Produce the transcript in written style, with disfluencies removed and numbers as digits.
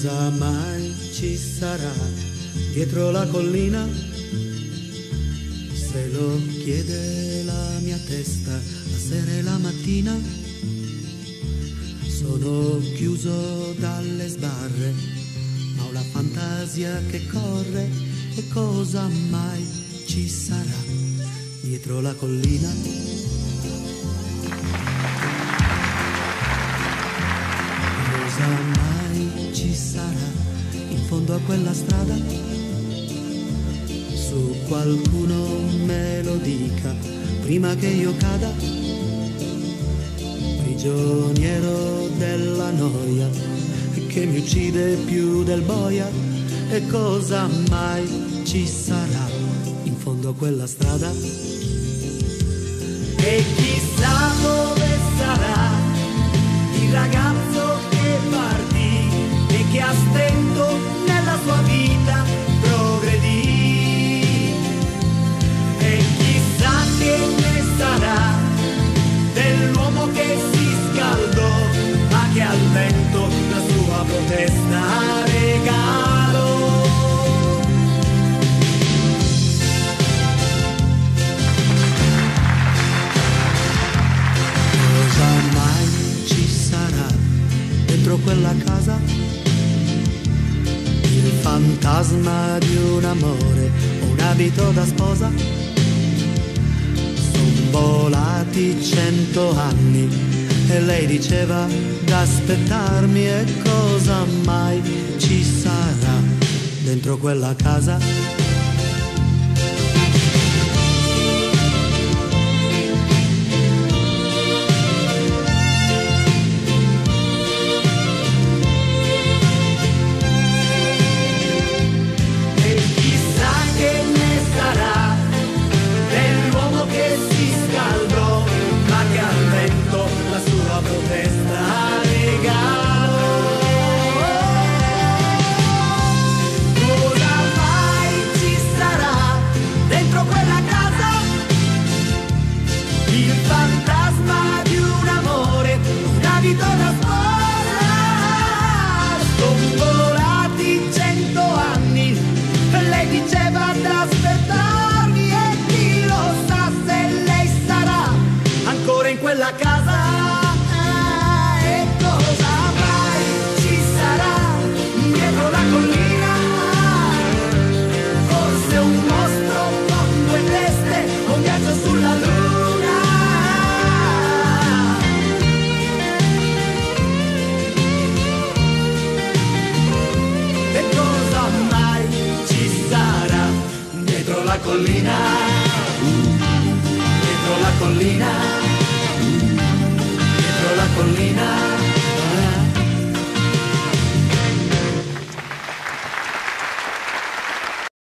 Cosa mai ci sarà dietro la collina? Se lo chiede la mia testa la sera e la mattina. Sono chiuso dalle sbarre, ma ho la fantasia che corre. E cosa mai ci sarà dietro la collina? Cosa mai ci sarà in fondo a quella strada? Su qualcuno me lo dica prima che io cada, prigioniero della noia che mi uccide più del boia. E cosa mai ci sarà in fondo a quella strada? E chissà dove sarà il ragazzo che partì e che a stento nella sua vita progredì. E chissà che ne sarà dell'uomo che si scaldò ma che al vento la sua protesta regalò. Cosa mai ci sarà dentro quella casa? Il fantasma di un amore o un abito da sposa? Son volati 100 anni e lei diceva d'aspettarmi. E cosa mai ci sarà dentro quella casa? Quella casa. E cosa mai ci sarà dietro la collina? Forse un mostro con 2 teste, un viaggio sulla luna. E cosa mai ci sarà dietro la collina? Dietro la collina.